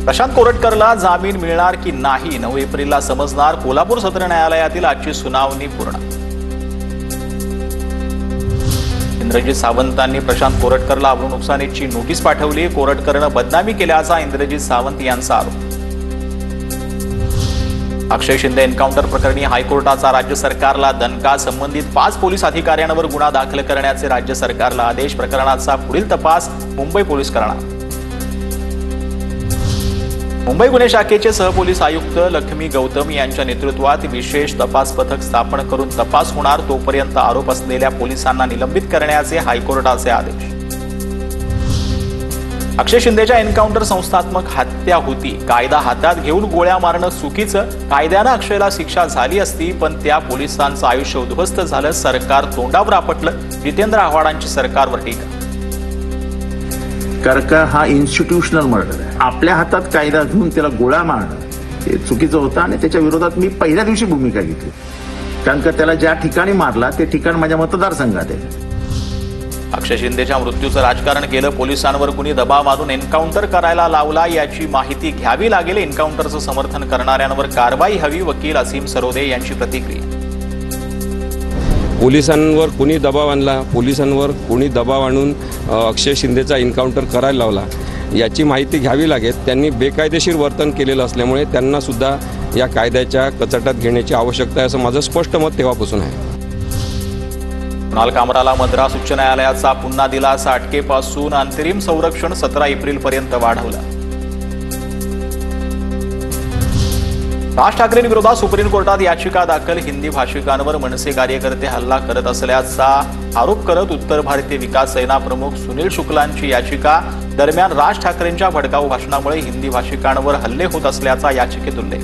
प्रशांत कोरटकरला जामीन मिळणार की नाही 9 एप्रिलला समजणार। कोल्हापूर सत्र न्यायालयातील आजची सुनावणी पूर्ण। इंद्रजित सावंतांनी प्रशांत कोरटकरला अब्रू नुकसानीची नोटीस पाठवली। कोरटकरनं बदनामी केल्याचा इंद्रजित सावंत यांचा आरोप। अक्षय शिंदे एन्काउंटर प्रकरणी हायकोर्टाचा राज्य सरकारला दणका। संबंधित 5 पोलीस अधिकाऱ्यांवर गुन्हा दाखल करण्याचे राज्य सरकारला आदेश। प्रकरणाचा पुढील तपास मुंबई पोलीस करणार। मुंबई गुन्हे शाखेचे सहपोलीस आयुक्त लक्ष्मी गौतम यांच्या नेतृत्वात विशेष तपास पथक स्थापन करून तपास होणार। तोपर्यंत आरोप असलेल्या पोलिसांना निलंबित करण्याचे हायकोर्टाचे आदेश। अक्षय शिंदेच्या एन्काउंटर संस्थात्मक हत्या होती। कायदा हातात घेऊन गोळ्या मारणं चुकीचं। कायद्यानं अक्षयला शिक्षा झाली असती, पण त्या पोलिसांचं आयुष्य उद्ध्वस्त झालं। सरकार तोंडावर आपटलं। जितेंद्र आव्हाडांची सरकारवर टीका। करकर हा इन्स्टिट्यूशनल मर्डर आहे। आपल्या हातात कायदा घेऊन त्याला गोळ्या मारणं हे चुकीचं होतं आणि त्याच्या विरोधात मी पहिल्या दिवशी भूमिका घेतली। कारण का त्याला ज्या ठिकाणी मारला ते ठिकाण माझ्या मतदारसंघात आहे। अक्षय शिंदेच्या मृत्यूचं राजकारण केलं। पोलिसांवर कुणी दबाव आणून एन्काउंटर करायला लावला याची माहिती घ्यावी लागेल। एन्काउंटरचं समर्थन करणाऱ्यांवर कारवाई हवी। वकील असीम सरोदे यांची प्रतिक्रिया। पोलिसांवर कुणी दबाव आणला, पोलिसांवर कुणी दबाव आणून अक्षय शिंदेचा एन्काउंटर करायला लावला याची माहिती घ्यावी लागेल। त्यांनी बेकायदेशीर वर्तन केलेलं असल्यामुळे त्यांना सुद्धा या कायद्याच्या कचाट्यात घेण्याची आवश्यकता आहे, असं माझं स्पष्ट मत तेव्हापासून आहे। कुणाल कामराला मद्रास उच्च न्यायालयाचा पुन्हा दिलासा। अटकेपासून अंतरिम संरक्षण 17 एप्रिलपर्यंत वाढवलं। राज ठाकरेंविरोधात सुप्रीम कोर्टात याचिका दाखल। हिंदी भाषिकांवर मनसे कार्यकर्ते हल्ला करत असल्याचा आरोप करत उत्तर भारतीय विकास सेना प्रमुख सुनील शुक्लांची याचिका। दरम्यान राज ठाकरेंच्या भडकाऊ भाषणामुळे हिंदी भाषिकांवर हल्ले होत असल्याचा याचिकेत उल्लेख।